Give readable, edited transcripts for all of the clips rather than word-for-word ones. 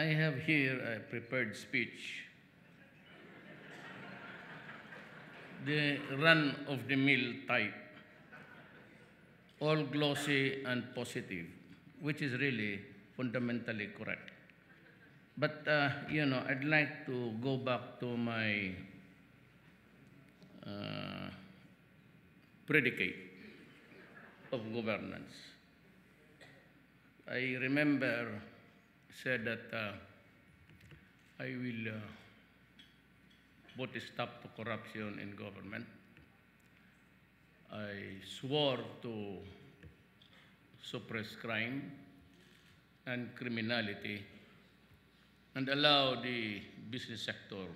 I have here a prepared speech. The run-of-the-mill type, all glossy and positive, which is really fundamentally correct. But, I'd like to go back to my predicate of governance. I remember said that I will put a stop to corruption in government. I swore to suppress crime and criminality and allow the business sector,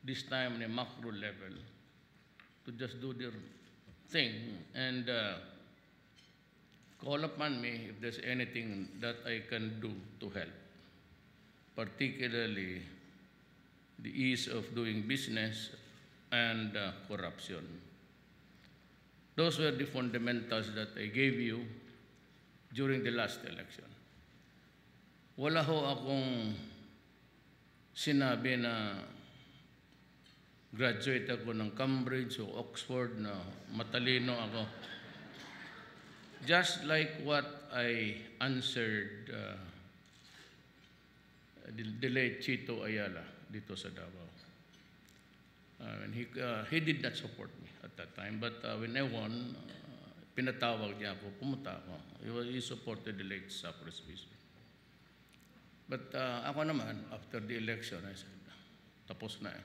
this time on a macro level, to just do their thing and call upon me if there's anything that I can do to help, particularly the ease of doing business and corruption. Those were the fundamentals that I gave you during the last election. Wala ho akong sinabi na graduate ako ng Cambridge o Oxford na matalino ako. Just like what I answered the late Chito Ayala dito sa Davao. And he did not support me at that time, but when I won, pinatawag niya ako, pumunta ako. He supported the late Sapres Bishop. But ako naman, after the election, I said, tapos na eh.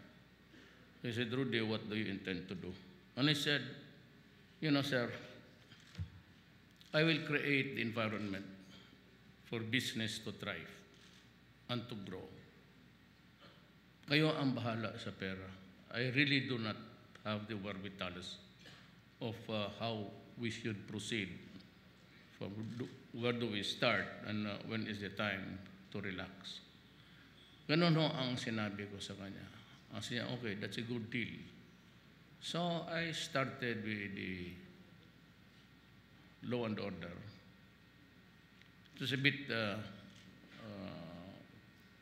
He said, Rudy, what do you intend to do? And he said, sir, I will create the environment for business to thrive and to grow. Kayo ang bahala sa pera. I really do not have the wherewithals of how we should proceed. From where do we start and when is the time to relax. Ganun ho ang sinabi ko sa kanya. Ang siya, okay, that's a good deal. So I started with the law and order. It was a bit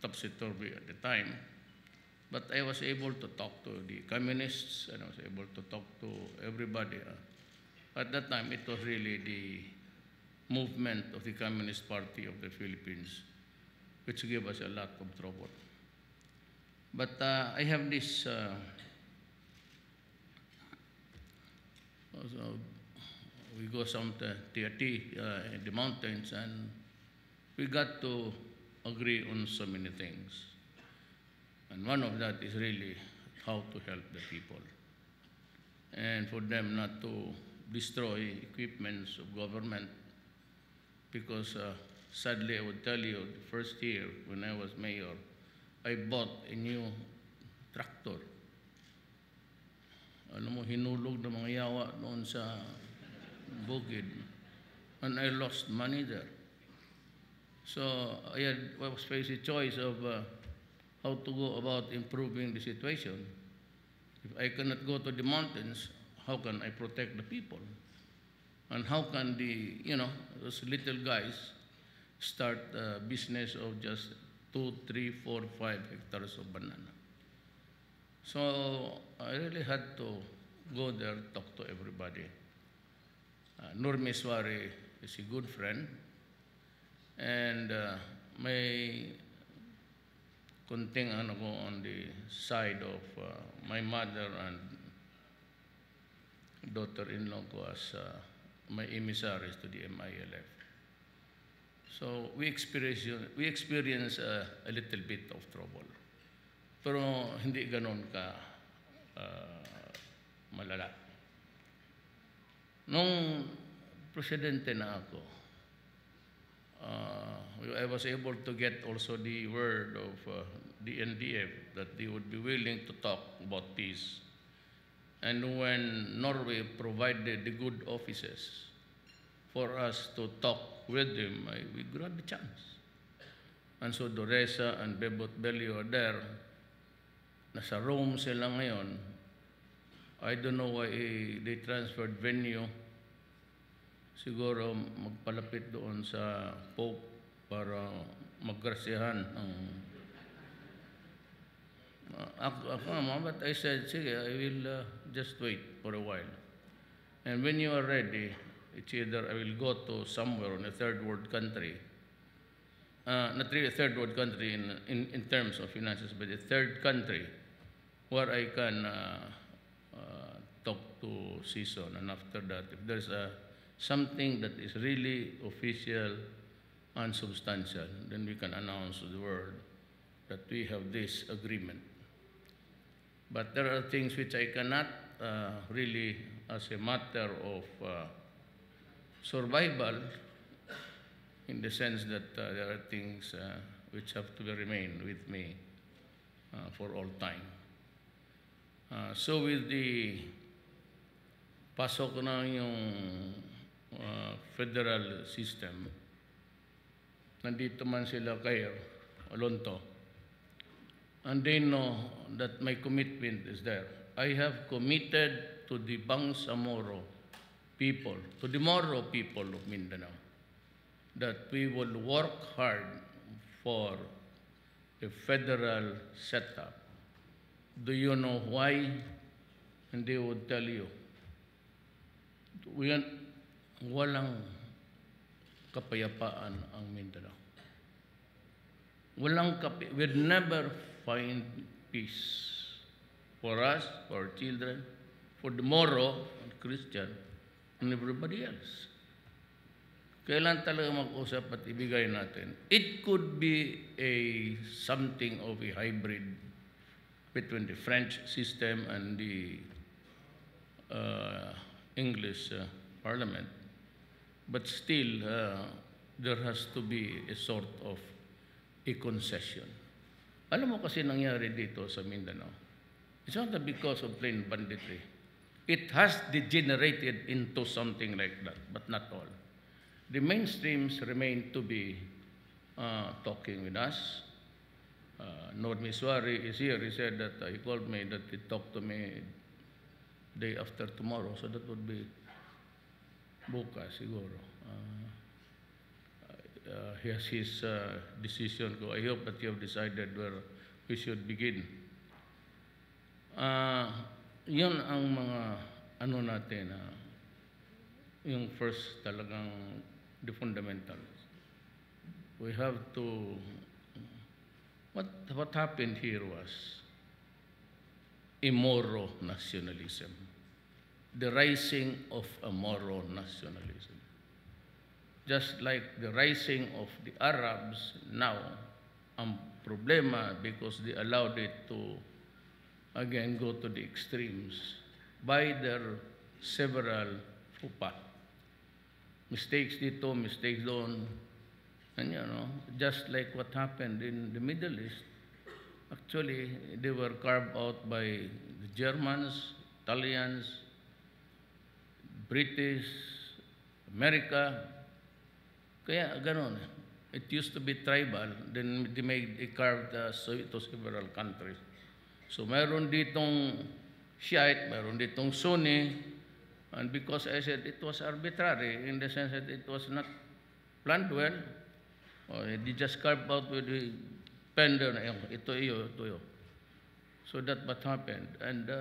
topsy-turvy at the time, but I was able to talk to the communists and I was able to talk to everybody. At that time, it was really the movement of the Communist Party of the Philippines which gave us a lot of trouble. But I have this we go some tea in the mountains, and we got to agree on so many things. And one of that is really how to help the people. And for them not to destroy equipments of government, because sadly I would tell you, the first year when I was mayor, I bought a new tractor. Alam mo, hinulog ng mga yawa noon sa bukid, and I lost money there. So I was faced a choice of how to go about improving the situation. If I cannot go to the mountains, how can I protect the people? And how can those little guys start a business of just 2, 3, 4, 5 hectares of banana? So I really had to go there, talk to everybody. Nurmi Swari is a good friend, and may kunting ano ko on the side of my mother and daughter-in-law ko as my emissaries to the MILF. So we experience a little bit of trouble. Pero hindi ganon ka malala. Nung presidente na ako, I was able to get also the word of the NDF that they would be willing to talk about peace. And when Norway provided the good offices for us to talk with them, we grabbed the chance. And so Doresa and Bebot Bello are there. Nasa Rome sila ngayon. I don't know why they transferred venue. Siguro magpalapit doon sa Pope para maggrasyahan ang but I said, sige, I will just wait for a while. And when you are ready, it's either I will go to somewhere in a third world country, not really a third world country in terms of finances, but a third country where I can talk to CSON, and after that, if there's something that is really official and substantial, then we can announce to the world that we have this agreement. But there are things which I cannot really, as a matter of survival, in the sense that there are things which have to remain with me for all time. So with the pasok na yung federal system, nandito man sila kay Olonto, and they know that my commitment is there. I have committed to the Bangsamoro people, to the Moro people of Mindanao, that we will work hard for a federal setup. Do you know why? And they would tell you, walang kapayapaan ang Mindanao. We'll never find peace for us, for our children, for the Moro, Christian, and everybody else. Kailan talaga mag-usap at ibigay natin? It could be something of a hybrid between the French system and the English Parliament. But still, there has to be a sort of a concession. Alam mo kasi nangyari dito sa Mindanao, it's not because of plain banditry. It has degenerated into something like that, but not all. The mainstreams remain to be talking with us. Noor Miswari is here. He said that he called me, that he talked to me day after tomorrow, so that would be bukas siguro. He has his decision. I hope that you have decided where we should begin. Yun ang mga ano natin, yung first talagang the fundamentals. We have to, what happened here was a Moro nationalism, the rising of a Moro nationalism. Just like the rising of the Arabs now, ang problema because they allowed it to, again, go to the extremes by their several faux pas. Mistakes dito, mistakes doon. And you know, just like what happened in the Middle East, actually, they were carved out by the Germans, Italians, British, America. Kaya ganon. It used to be tribal, then they made a carved to several countries. So mayroon ditong Shiite, mayroon ditong Sunni, and because I said it was arbitrary in the sense that it was not planned well, or they just carved out with the pen doon, ito iyo. So that what happened. And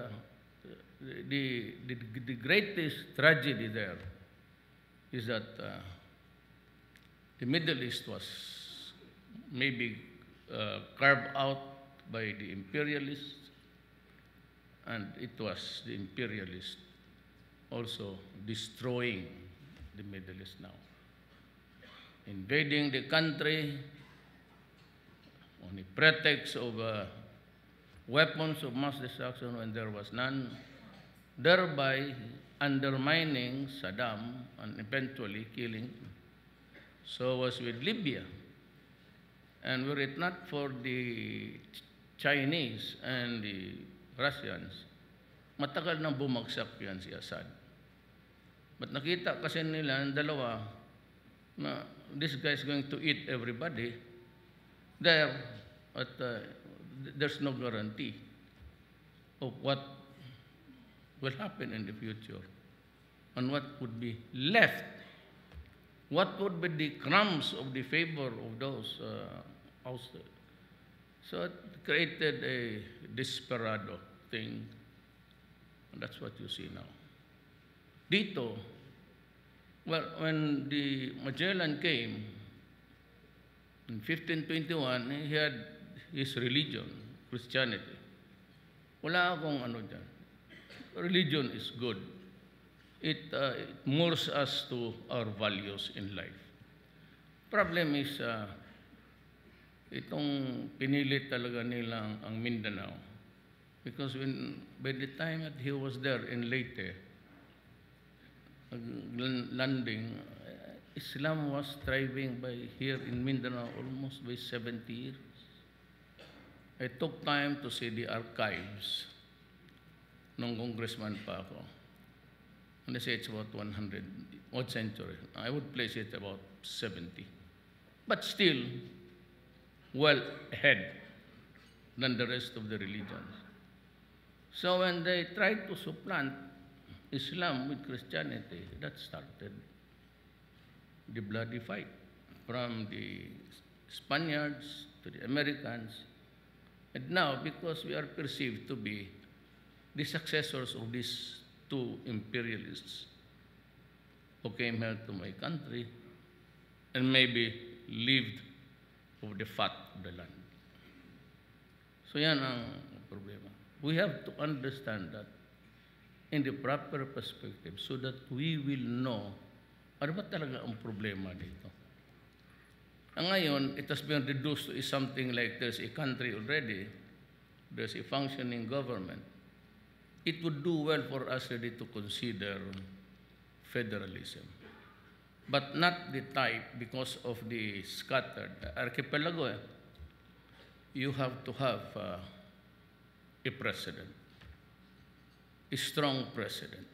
the greatest tragedy there is that the Middle East was maybe carved out by the imperialists, and it was the imperialists also destroying the Middle East now. Invading the country on the pretext of weapons of mass destruction when there was none, thereby undermining Saddam and eventually killing him. So was with Libya. And were it not for the Chinese and the Russians, matagal nang bumagsak yan si Assad. But nakita kasi nila ang dalawa na this guy is going to eat everybody there, but there's no guarantee of what will happen in the future and what would be left what would be the crumbs of the favor of those ousted? So it created a desperado thing. And that's what you see now. Dito, well, when the Magellan came, in 1521, he had his religion, Christianity. Wala akong ano dyan. Religion is good. It moors us to our values in life. Problem is, itong pinilit talaga nilang ang Mindanao. Because by the time that he was there in Leyte, landing, Islam was thriving here in Mindanao almost by 70 years. I took time to see the archives nung congressman pa ako. And they say it's about 100, what century? I would place it about 70. But still, well ahead than the rest of the religions. So when they tried to supplant Islam with Christianity, that started the bloody fight from the Spaniards to the Americans. And now, because we are perceived to be the successors of these two imperialists who came here to my country and maybe lived of the fat of the land. So yan ang problema. We have to understand that in the proper perspective so that we will know ano ba talaga ang problema dito. Ngayon, it has been reduced to something like there's a country already, there's a functioning government. It would do well for us really to consider federalism. But not the type because of the scattered archipelago. You have to have a president, a strong president.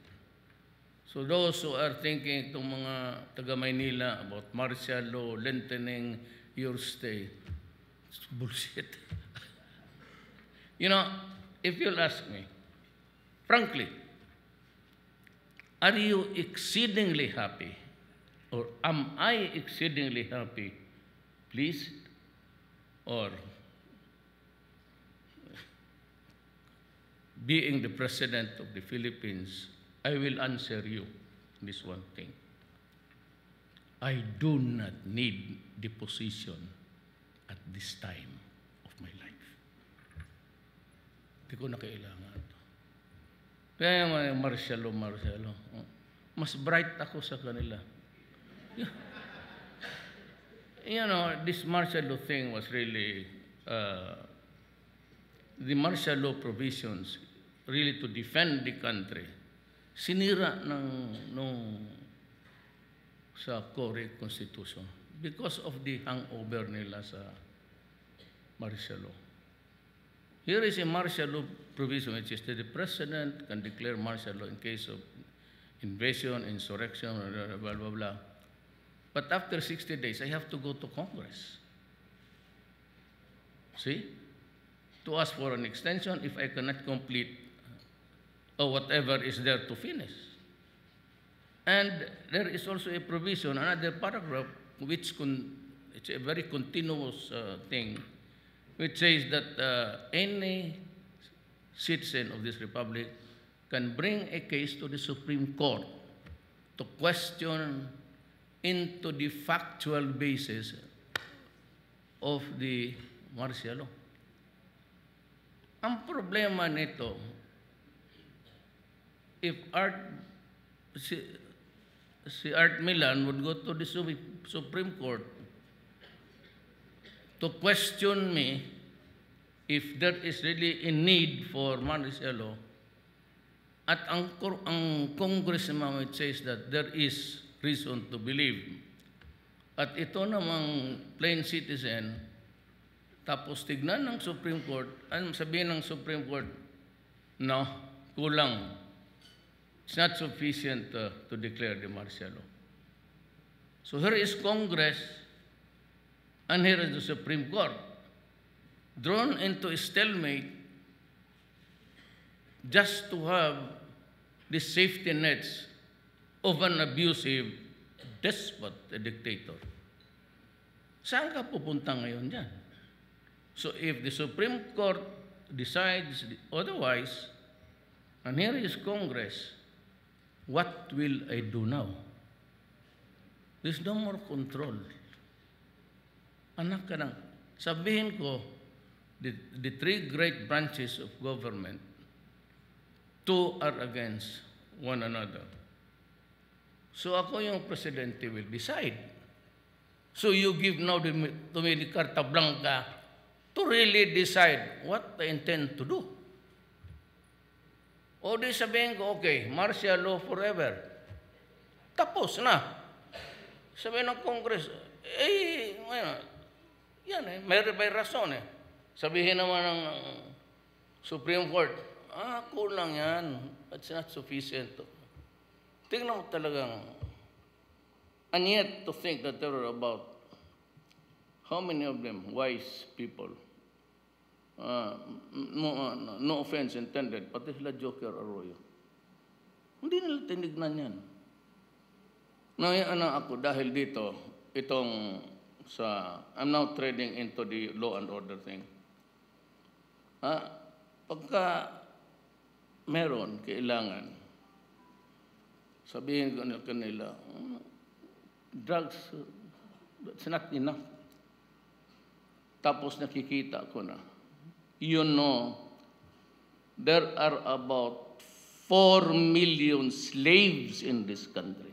So those who are thinking itong mga taga-Maynila about martial law, lengthening your stay, it's bullshit. You know, if you'll ask me, frankly, are you exceedingly happy or am I exceedingly happy, pleased, or being the President of the Philippines? I will answer you this one thing. I do not need the position at this time of my life. Hindi ko na kailangan ito. Kaya martial law. Mas bright ako sa kanila. You know, this martial law thing was really, the martial law provisions really to defend the country. Sinira sa Core Constitution because of the hangover nila sa martial law. Here is a martial law provision which is that the President can declare martial law in case of invasion, insurrection, blah, blah, blah. But after 60 days, I have to go to Congress. See? To ask for an extension if I cannot complete or whatever is there to finish. And there is also a provision, another paragraph, which it's a very continuous thing, which says that any citizen of this republic can bring a case to the Supreme Court to question into the factual basis of the martial law. Ang problema nito, if si Art Milan would go to the Supreme Court to question me if there is really a need for martial law, at ang Congress naman it says that there is reason to believe, at ito namang plain citizen, tapos tignan ng Supreme Court, sabihin ng Supreme Court, no, kulang. It's not sufficient to declare the martial law. So here is Congress and here is the Supreme Court, drawn into a stalemate just to have the safety nets of an abusive despot, a dictator. Saan ka pupunta ngayon dyan? So if the Supreme Court decides otherwise, and here is Congress, what will I do now? There's no more control. Anak ka nang, sabihin ko, the three great branches of government, two are against one another. So ako yung presidente will decide. So you give now to me the carta blanca to really decide what I intend to do. O di sabihin ko, okay, martial law forever. Tapos na. Sabihin ng Congress, yan may rason eh. Sabihin naman ng Supreme Court, kulang yan. It's not sufficient. Tingnan mo talagang, and yet to think that there are about, how many of them, wise people, no offense intended, pati sila Joker Arroyo. Hindi nila tinignan yan. Nangyayanan ako dahil dito, I'm now trading into the law and order thing. Pagka meron, kailangan, sabihin ko kanila, drugs, that's not enough. Tapos nakikita ko na, you know, there are about 4 million slaves in this country.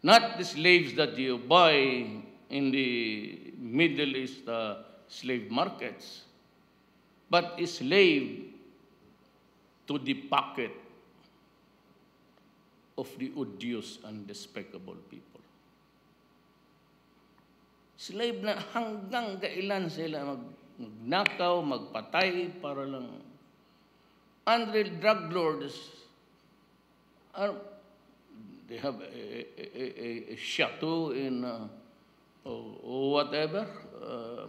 Not the slaves that you buy in the Middle East slave markets, but a slave to the pocket of the odious and despicable people. Slave na hanggang kailan sila magnakaw, magpatay para lang. Unreal drug lords they have a chateau in whatever,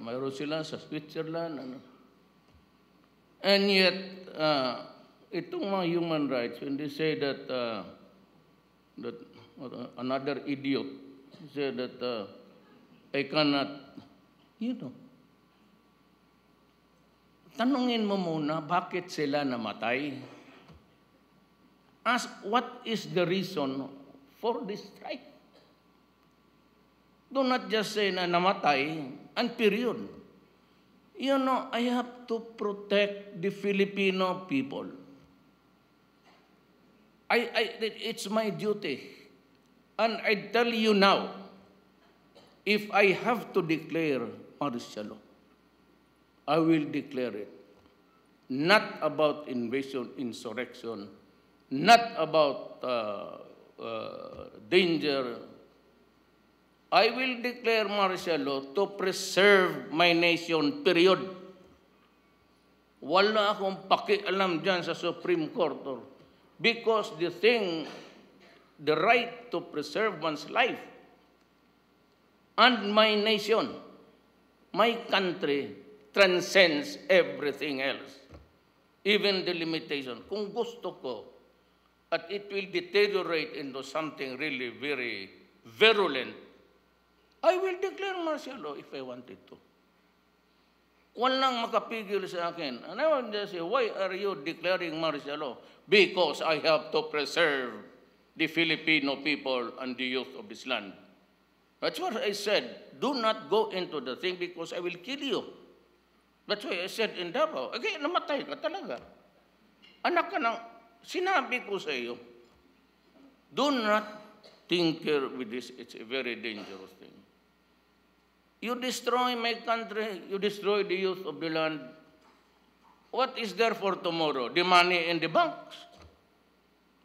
mayroon sila sa Switzerland. And yet, itong mga human rights, when they say that another idiot said that I cannot, tanungin mo muna, bakit sila namatay? Ask, what is the reason for this strike? Do not just say na namatay, and period. I have to protect the Filipino people. It's my duty. And I tell you now, if I have to declare martial law, I will declare it. Not about invasion, insurrection, not about danger. I will declare martial law to preserve my nation, period. Wala akong pakialam dyan sa Supreme Court. Because the right to preserve one's life and my nation, my country, transcends everything else. Even the limitation. Kung gusto ko, at it will deteriorate into something really very virulent, I will declare martial law if I wanted to. Walang makapigil sa akin. And I will just say, why are you declaring martial law? Because I have to preserve the Filipino people and the youth of this land. That's what I said. Do not go into the thing because I will kill you. That's why I said in Davao, okay, namatay ka talaga. Anak ka ng, sinabi ko sa iyo, do not tinker with this. It's a very dangerous thing. You destroy my country, you destroy the youth of the land. What is there for tomorrow? The money in the banks.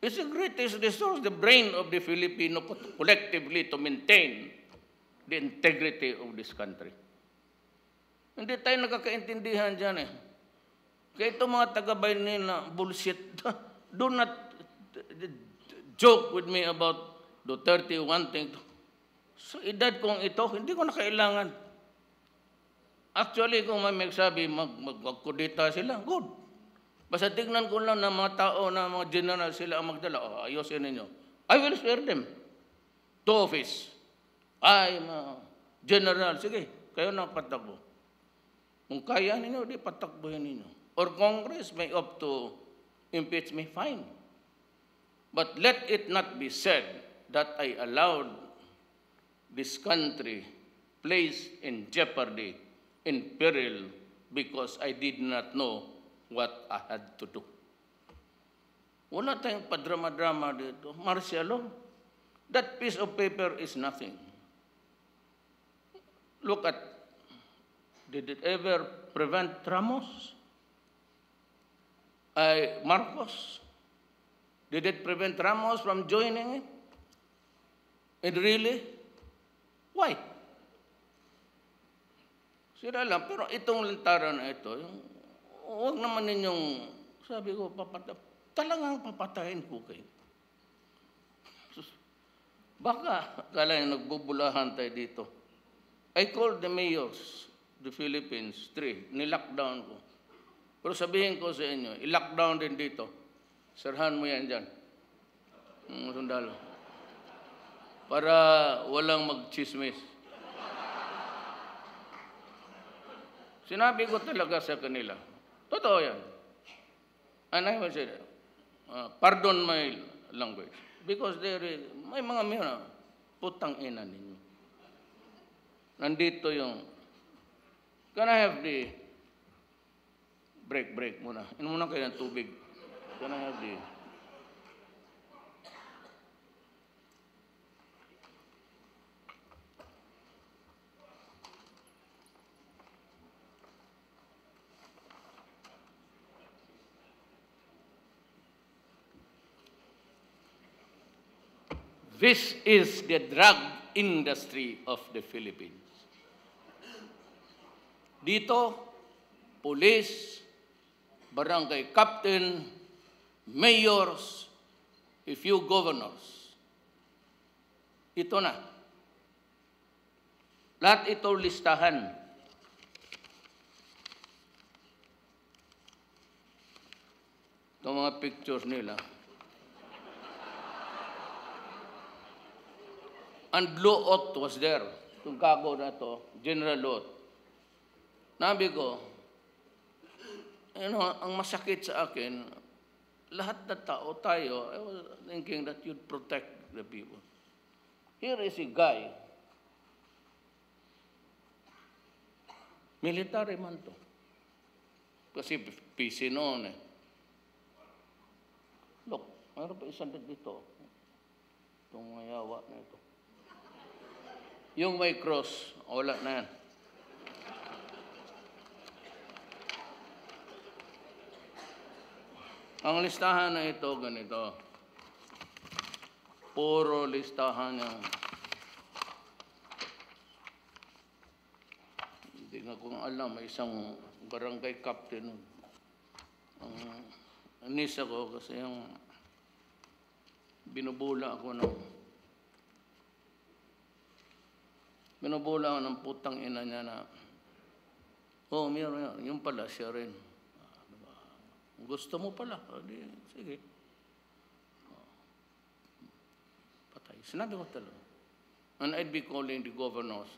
It's the greatest resource, the brain of the Filipino collectively to maintain the integrity of this country. Hindi tayo nakakaintindihan dyan eh. Kaya itong mga taga-bayan na bullshit, do not joke with me about Duterte wanting to. So edad kong ito, hindi ko na kailangan. Actually, kung may magsabi, magkudita sila, good. Basta tignan ko lang na mga tao, na mga general sila ang magdala, ayusin ninyo. I will swear them. to office. I'm a general. Sige, kayo na patakbo. Kung kaya ninyo, di patakbuhin ninyo. Or Congress may opt to impeach me, fine. But let it not be said that I allowed this country placed in jeopardy, in peril, because I did not know what I had to do. Wala tayong padrama-drama dito. Martial law. That piece of paper is nothing. Look at, did it ever prevent Ramos? Marcos? Did it prevent Ramos from joining it? And really? Why? Sila lang. Pero itong lantaran na ito, huwag naman ninyong, sabi ko, talagang papatayin ko kayo. Baka, kala yung nagbubulahan tayo dito. I called the mayors, the Philippines, 3, nilockdown ko. Pero sabihin ko sa inyo, i-lockdown din dito. Sirhan mo yan dyan. Sundalo. Para walang mag-chismis. Sinabi ko talaga sa kanila. Totoo yan. And I will say, pardon my language. Because may mga putang ina ninyo. Nandito yung, can I have the break muna. Inom muna kayo ng tubig. Can I have the... This is the drug industry of the Philippines. Dito, police, barangay captain, mayors, a few governors. Ito na. Lahat ito listahan. Ito mga pictures nila. And Lou Ott was there. Itong kago na to, General Lou Ott. Nabi ko, ang masakit sa akin, lahat na tao tayo, I was thinking that you'd protect the people. Here is a guy, military man to. Kasi PC noon eh. Look, mayroon pa isang dito. Itong mayawa na ito. Yung may cross, wala na yan. Ang listahan na ito, ganito. Puro listahan niya. Hindi nga kung alam, may isang barangay captain. Ang anis ako kasi yung binubula ako ng putang ina niya na, oh, meron, yung pala siya rin. Gusto mo pala, sige. Patay. Sinabi ko talaga. And I'd be calling the governors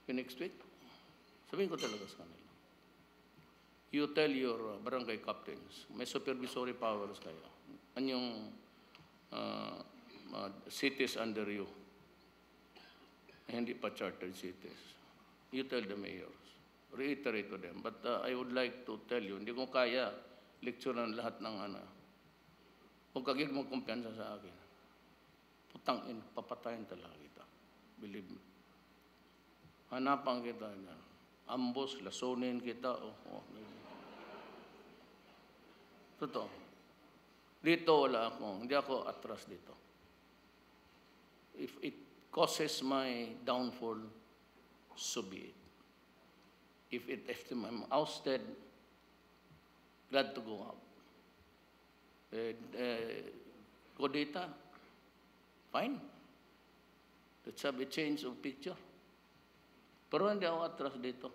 next week. Sabihin ko talaga sa kanila. You tell your barangay captains, may supervisory powers kayo. Anyong cities under you. Hindi pa chartered cities. You tell the mayors. Reiterate to them. But I would like to tell you, hindi ko kaya lecturean lahat ng Kung kagig mo kumpiyansa sa akin, putangin, papatayin talaga kita. Believe me. Hanapan kita niya. Ambos, lasunin kita. Totoo. Dito wala ako. Hindi ako atras dito. If it causes my downfall, so be it. If I'm ousted, glad to go out. Kodita, fine. Let's have a change of picture. Pero hindi ako atras dito.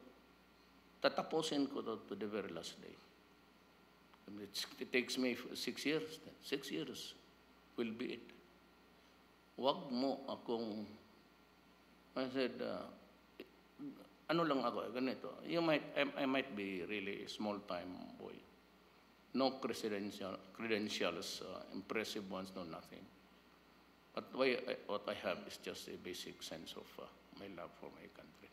Tatapusin ko to the very last day. It takes me 6 years. 6 years will be it. wag mo akong, I said, ano lang ako, ganito. I might be really a small-time boy. No credentials, impressive ones, no nothing. But what I have is just a basic sense of my love for my country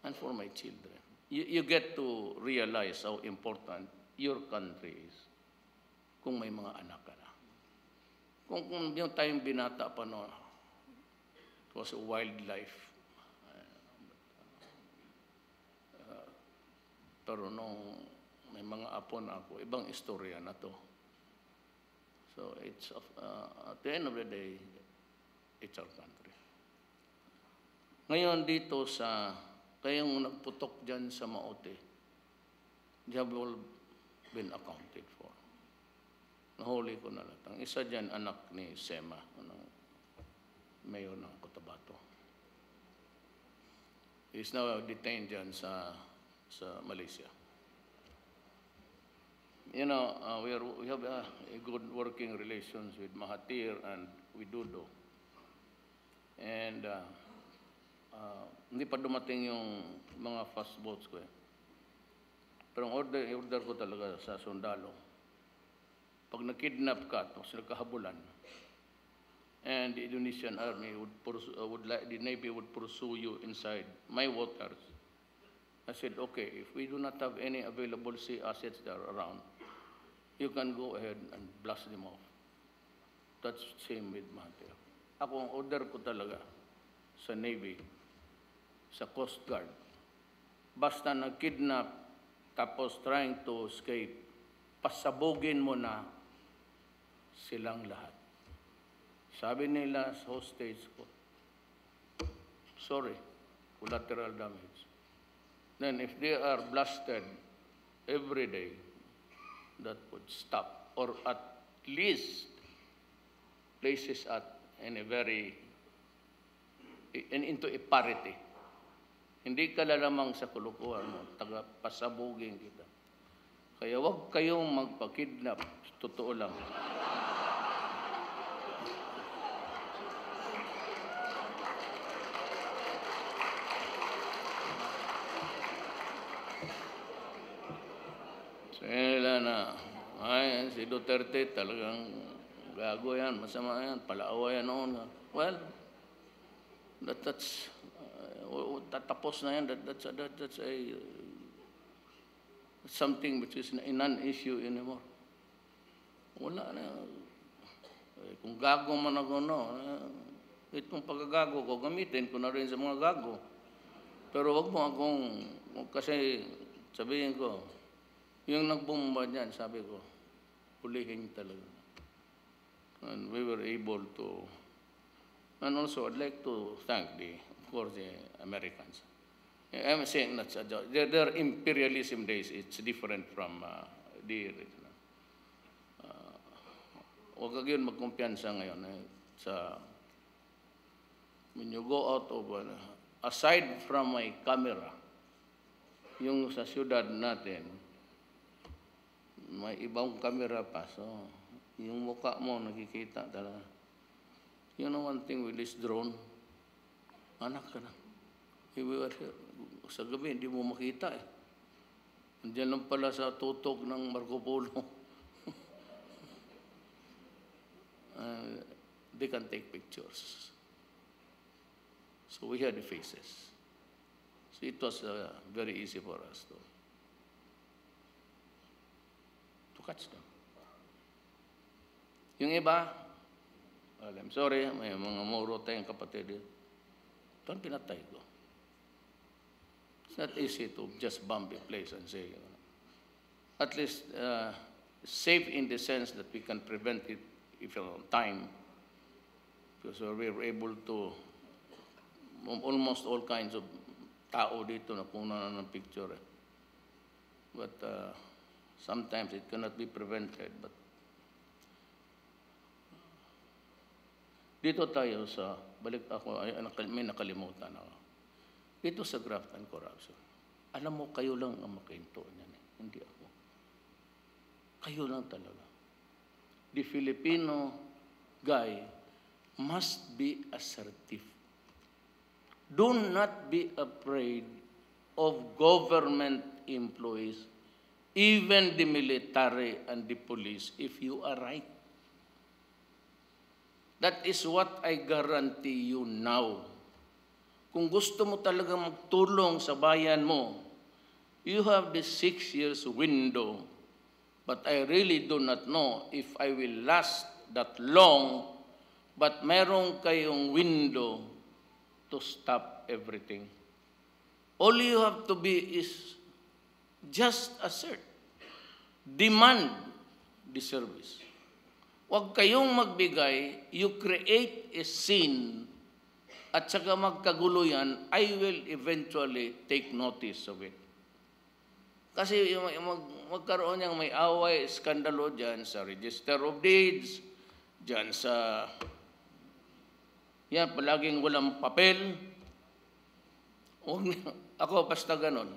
and for my children. You get to realize how important your country is kung may mga anak ka na. Kung yung tayong binata pa no, it was a wildlife. Pero nung may mga apo na ako, ibang istorya na to. So it's at the end of the day, it's our country. Ngayon dito sa kayong nagputok dyan sa Maote, they have all been accounted for. Nahuli ko na lahat. Ang isa dyan, anak ni Sema, mayor ng Cotabato. He is now detained dyan sa Malaysia. You know, we have a good working relations with Mahathir and with Dudo. And hindi pa dumating yung mga fast boats ko eh. Pero ang order ko talaga sa sundalo, pag na-kidnap ka, tapos nagkahabulan, and the Indonesian army the Navy would pursue you inside my waters, I said, okay, if we do not have any available sea assets that are around, you can go ahead and blast them off. That's same with Mahathir. Ako ang order ko talaga sa Navy, sa Coast Guard, basta nag-kidnap tapos trying to escape, pasabugin mo na silang lahat. Sabi nila sa hostage ko, sorry, collateral damage. Then if they are blasted every day, that would stop, or at least places into a parity. Hindi ka lalamang sa kulukuhan mo, pasabugin kita. Kaya wag kayong magpa-kidnap, totoo lang. Si Duterte talagang gago yan, masama yan, palaawa yan noon. Well, that's tatapos na yan. That's something which is a non-issue anymore. Wala na. Kung gago man ako, no, itong pagkagago ko, gamitin ko na rin sa mga gago. Pero wag mo akong, kasi sabihin ko, yung nagbomba niyan, sabi ko, pulihin talaga. And we were able to, and also I'd like to thank of course, the Americans. I'm saying that's a joke. Their imperialism days, it's different from the original. Huwag ka yun magkumpiyansa ngayon. When you go out of, aside from my camera, yung sa syudad natin, may ibang camera pa. So, yung mukha mo nakikita talaga. You know one thing with this drone, anak ka na. Sa gabi, hindi mo makita eh. Andiyan lang pala sa tutok ng Marco Polo. They can take pictures. So we had the faces. So it was very easy for us to catch them. Yung iba, well, I'm sorry, may mga muro tayong kapatid din. Ito pinatay ko. It's not easy to just bomb a place and say, at least safe in the sense that we can prevent it if on time, because we were able to, almost all kinds of tao dito na puna na ng picture. But sometimes it cannot be prevented. But dito tayo sa, balik ako, may nakalimutan ako. Dito sa graft and corruption. Alam mo, kayo lang ang makahinto niyan. Hindi ako. Kayo lang talaga. The Filipino guy must be assertive. Do not be afraid of government employees, even the military and the police, if you are right. That is what I guarantee you now. Kung gusto mo talaga magtulong sa bayan mo, you have this 6 years window. But I really do not know if I will last that long, but meron kayong window to stop everything. All you have to be is just assert. Demand the service. Huwag kayong magbigay, you create a scene, at saka magkagulo yan, I will eventually take notice of it. Kasi magkaroon niyang may away, skandalo dyan sa Register of Deeds, dyan sa, yan, palaging walang papel. Ako, basta ganon,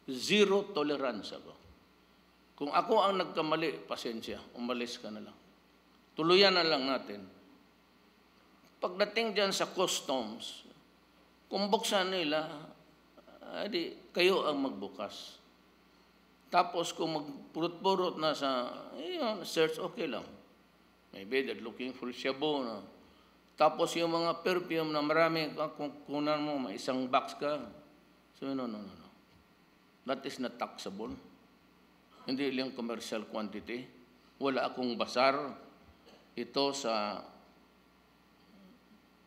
zero tolerance ako. Kung ako ang nagkamali, pasensya, umalis ka na lang. Tuluyan na lang natin. Pagdating dyan sa customs, kung buksan nila, edi kayo ang magbukas. Tapos kung magpurot-purot na sa search, okay lang. Maybe they're looking for shabu. No? Tapos yung mga perfume na marami, kung kunan mo, may isang box ka. So, no. That is not taxable. Hindi lang commercial quantity. Wala akong basar. Ito sa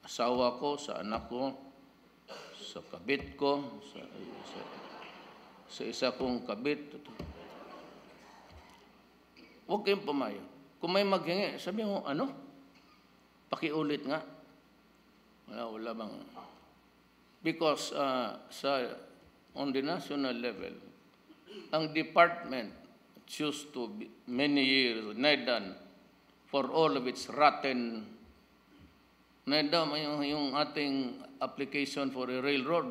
asawa ko, sa anak ko, sa kabit ko, sa isa kong kabit. Huwag kayong pumayo. Kung may maghingi, sabi mo, ano? Pakiulit nga. Wala bang. Because on the national level, ang department choose to be many years, NIDAN, for all of its rotten, yung ating application for a railroad,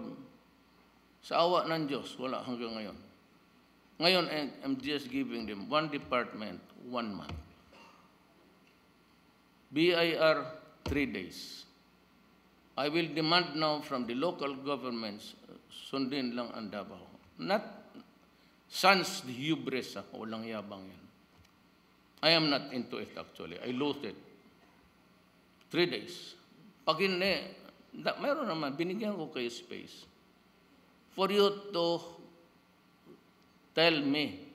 sa awa ng Diyos, wala hanggang ngayon. Ngayon, I'm just giving them one department, 1 month. BIR, 3 days. I will demand now from the local governments, sundin lang ang Davao. Not sans the hubris, walang yabang yan. I am not into it actually. I lost it. 3 days. Pag hindi, mayroon naman, binigyan ko kayo space for you to tell me.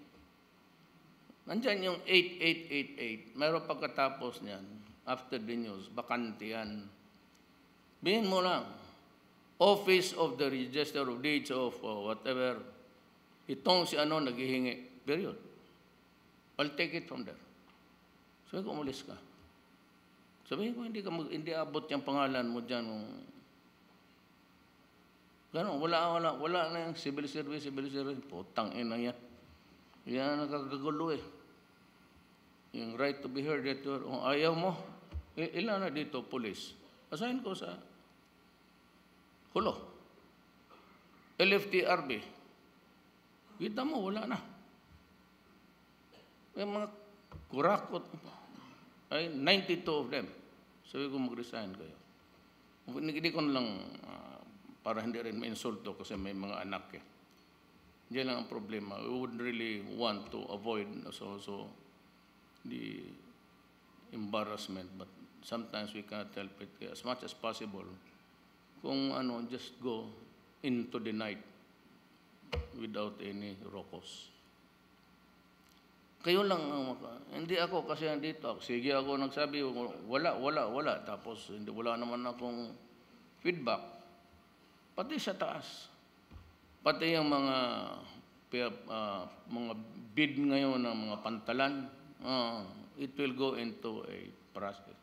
Nandyan yung 8888. Mayroon pagkatapos niyan, after the news, bakante yan. Bihin mo lang, Office of the Register of Deeds of whatever, itong si ano naghihingi, period. I'll take it from there. Sabi ko, umalis ka. Sabihin ko, hindi abot yung pangalan mo dyan. Gano'n, wala na yung civil service. Putang ina yan. Yan nakakagulo eh. Yung right to be heard, ayaw mo. Ilan na dito, police. Asahin ko sa Hulo. LFTRB. Kita mo, wala na. May mga kurakot. Ay, 92 of them. Sabi ko, mag-resign kayo. Hindi ko lang, para hindi rin ma-insulto kasi may mga anak eh. Diyan lang ang problema. We would really want to avoid also the embarrassment, but sometimes we cannot help it. As much as possible, kung just go into the night without any rokos. Kayo lang hindi ako kasi nandito. Sige ako nagsabi, wala. Tapos wala naman akong feedback. Pati sa taas. Pati yung mga bid ngayon ng mga pantalan, it will go into a process.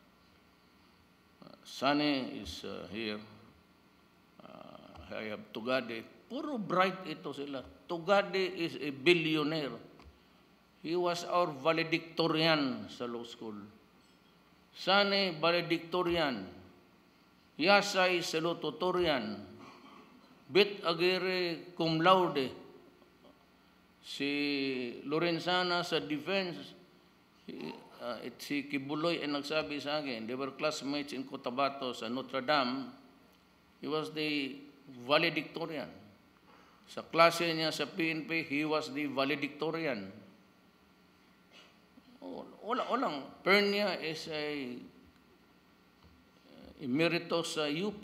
Sunny is here. I have Tugade. Puro bright ito sila. Tugade is a billionaire. He was our valedictorian sa law school. Sunny, valedictorian. Yasay, salutatorian. Bit Aguirre, cum laude. Si Lorenzana sa defense. si Kibuloy ang nagsabi sa akin, they were classmates in Cotabato sa Notre Dame. He was the valedictorian. Sa klase niya sa PNP, he was the valedictorian. Walang. Pernia is a emeritus sa UP.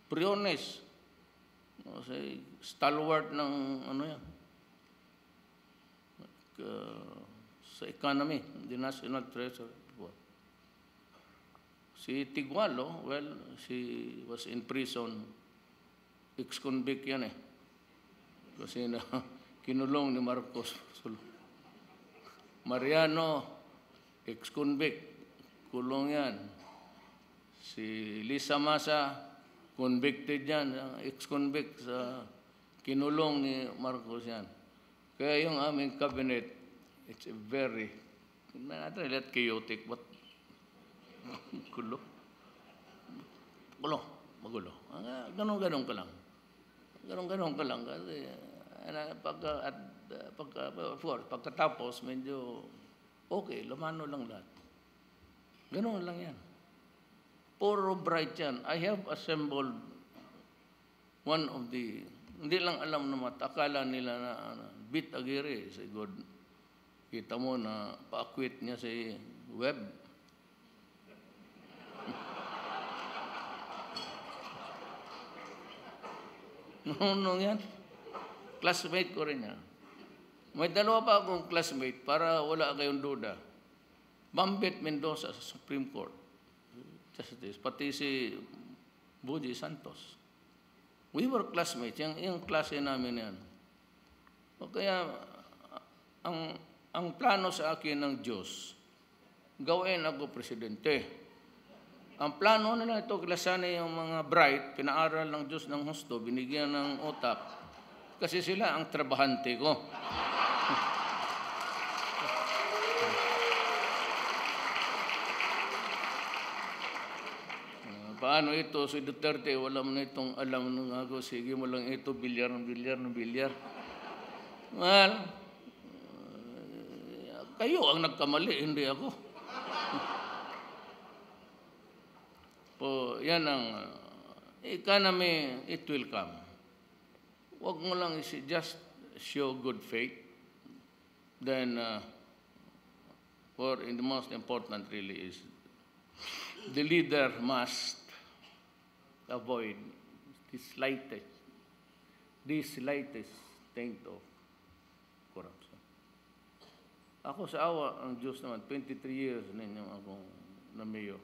Briones. Stalwart ng ano yan. Sa economy, the national treasurer. Si Tigualo, well, she was in prison. Ex-convict yan eh. Kasi na kinulong ni Marcos. Mariano, ex-convict. Kulong yan. Si Lisa Masa, convicted yan. Ex-convict sa kinulong ni Marcos yan. Kaya yung aming cabinet, it's a very, not really chaotic, but magulo. Ganon ka lang. Kasi pagkatapos, medyo okay, lumano lang lahat. Ganon lang yan. Puro bright yan. I have assembled one of the, hindi lang alam na matakala nila na Bit Aguirre, si God. Kita mo na pa-acquit niya si Webb. Nung yan, classmate ko rin yan. May dalawa pa akong classmate para wala kayong duda. Bambit Mendoza sa Supreme Court. Justice, pati si Buji Santos. We were classmates. Yung klase namin yan. O kaya, ang plano sa akin ng Diyos, gawin ako presidente. Ang plano nila ito, klasanin yung mga bright, pinaaral ng Diyos ng husto, binigyan ng utak, kasi sila ang trabahante ko. Paano ito? Si Duterte, wala mo na itong alam nung ako, sige mo lang ito, bilyar. Well, kayo ang nagkamali, hindi ako. Po, yan ang economy, it will come. Huwag mo lang just show good faith. Then, the most important really is the leader must avoid the slightest taint of corruption. Ako sa awa ang Diyos naman, 23 years ninyo akong na mayor.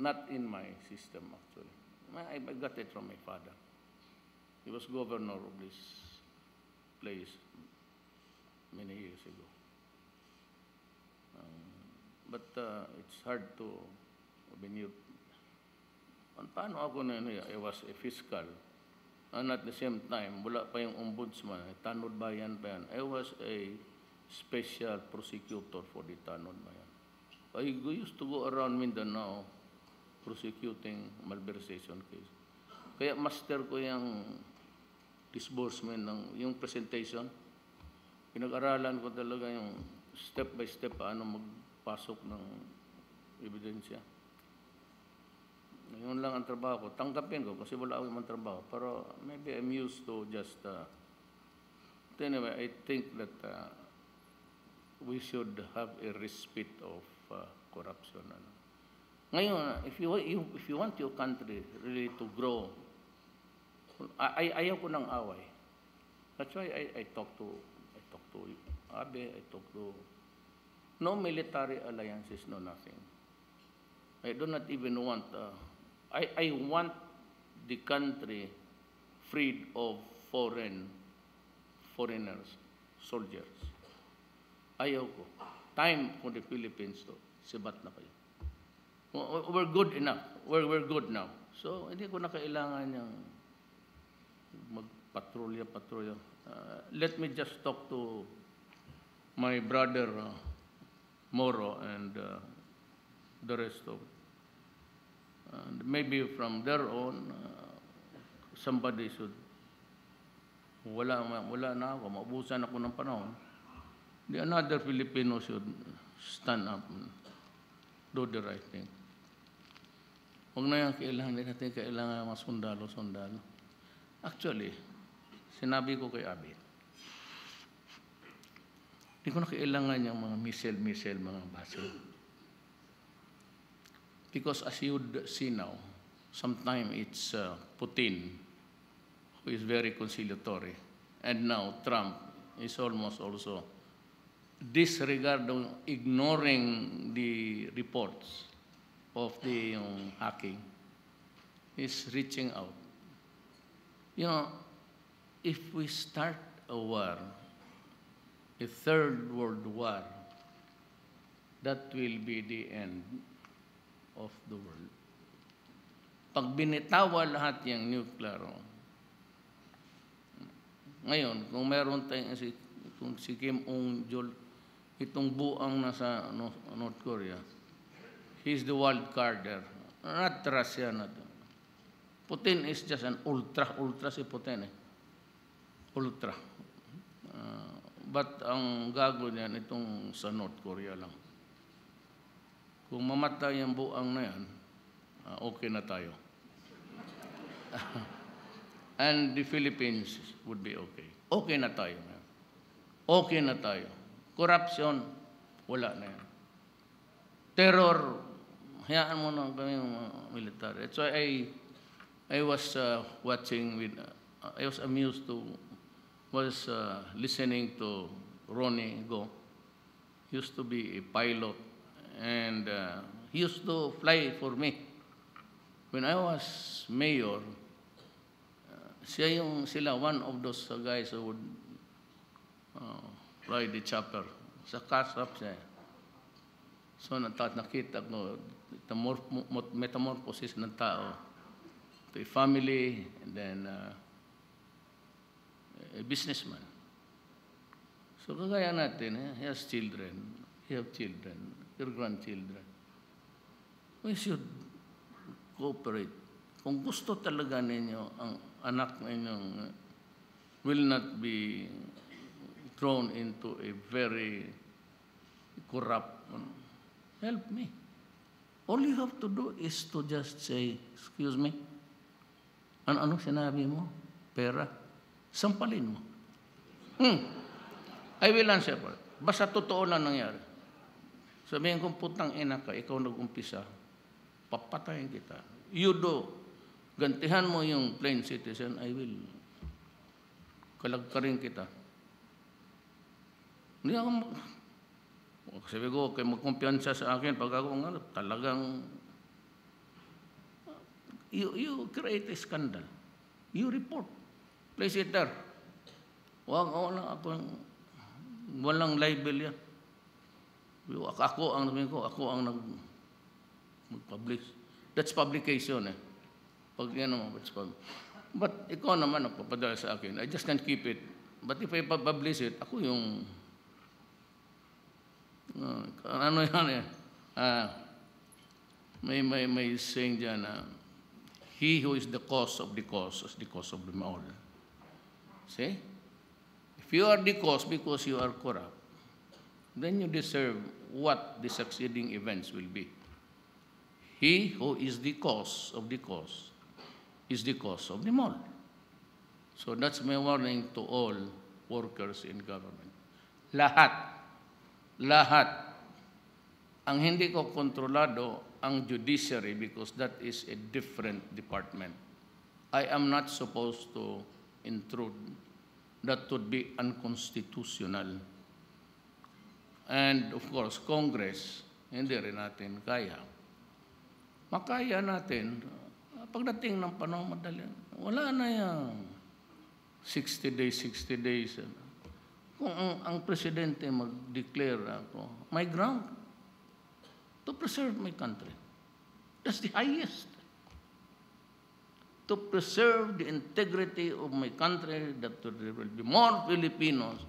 Not in my system, actually. I got it from my father. He was governor of this place many years ago. But it's hard to, when you, paano ako na, I was a fiscal, and at the same time, wala pa yung ombudsman, Tanod Bayan pa yan. I was a special prosecutor for the Tanod Bayan. I used to go around Mindanao, prosecuting malversation case. Kaya master ko yung disbursement yung presentation. Pinag-aralan ko talaga yung step by step paano magpasok ng ebidensya. Yun lang ang trabaho ko. Tanggapin ko kasi wala akong trabaho. Pero maybe I'm used to just anyway, I think that we should have a respite of corruption. Ngayon, if you want your country really to grow, ayaw ko ng away. That's why I talk to Abe, I talk to no military alliances, no nothing. I do not even want I want the country freed of foreigners, soldiers. Ayaw ko. Time for the Philippines to sibat na kayo. We're good enough. We're good now. So, hindi ko na kailangan yung magpatrolya. Let me just talk to my brother Moro and the rest of it. And maybe from there on, somebody should, wala na ako, maubusan ako ng panahon. the another Filipino should stand up and do the right thing. Huwag na yung kailangan natin, kailangan mga sundalo. Actually, sinabi ko kay Abby, hindi ko na kailangan yung mga missile, mga baso. Because as you would see now, sometimes it's Putin who is very conciliatory. And now Trump is almost also disregarding, ignoring the reports of the hacking. He's reaching out. If we start a war, a third world war, that will be the end of the world. Pag binitawa lahat yung nuclear, ngayon, kung meron tayong si Kim Jong-il, itong buang nasa North Korea, he's the wild card there. Not Russia na to. Putin is just an ultra si Putin eh. Ultra. But ang gago niyan, itong sa North Korea lang. Kung mamatay ang buang na yan, okay na tayo. And the Philippines would be okay. Okay na tayo. Okay na tayo. Corruption, wala na yan. Terror, hayaan mo na kami yung military. So I was watching with, I was amused to, listening to Ronnie Go. He used to be a pilot and he used to fly for me. When I was mayor, sila one of those guys who would fly the chopper. Sa Kasap siya. So nakita ko the metamorphosis ng tao to a family and then a businessman. So kagaya natin, he has children, your grandchildren. We should cooperate. Kung gusto talaga ninyo, ang anak ninyong will not be thrown into a very corrupt, help me. All you have to do is to just say, excuse me, ano sinabi mo? Pera. Sampalin mo. I will answer for it. Basta totoo lang nangyari. Sabihin kong putang ina ka, ikaw nag-umpisa, papatayin kita. You do. Gantihan mo yung plain citizen, I will. Kalagkarin kita. Hindi ako, sabi ko, kayo magkumpiyansa sa akin, pag ako talagang, you create a scandal. You report. Place it there. Walang libel yan. Ako ang mag-publish. That's publication eh. Pag yan naman, but ikaw naman nagpapadala sa akin. I just can't keep it. But if I publish it, ako yung ano yan eh. May saying dyan na he who is the cause of the cause is the cause of them all. See? If you are the cause because you are corrupt, then you deserve what the succeeding events will be. He who is the cause of the cause is the cause of them all. So that's my warning to all workers in government. Lahat. Ang hindi ko kontrolado ang judiciary because that is a different department. I am not supposed to intrude. That would be unconstitutional. And of course, Congress, hindi rin natin kaya. Makaya natin, pagdating ng panahon madali, wala na yung 60 days. Kung ang presidente mag-declare ako, my ground, to preserve my country. That's the highest. To preserve the integrity of my country, that there will be more Filipinos,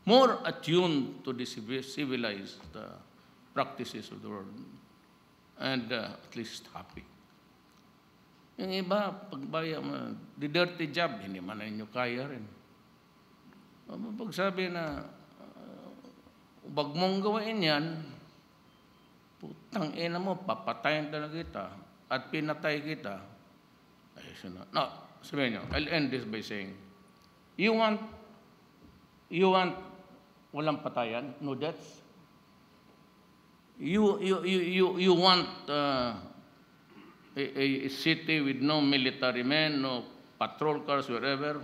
more attuned to the civilized practices of the world, and at least happy. Yung iba, pagbaya mo, the dirty job, hindi man ninyo kaya rin. Pag sabi na, wag mong gawin yan, putang ina mo, papatayin talaga kita at pinatay kita. Ay, sunod. No, sabihin nyo, I'll end this by saying, you want walang patayan, no deaths? You want a city with no military men, no patrol cars wherever?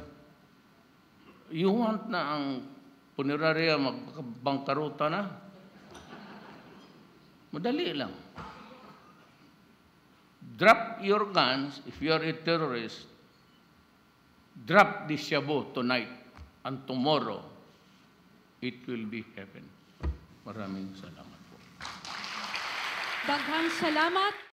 You want na ang punerarya magbangkaruta na? Madali lang. Drop your guns if you are a terrorist. Drop the shabu tonight and tomorrow it will be heaven. Maraming salamat po. Daghang salamat.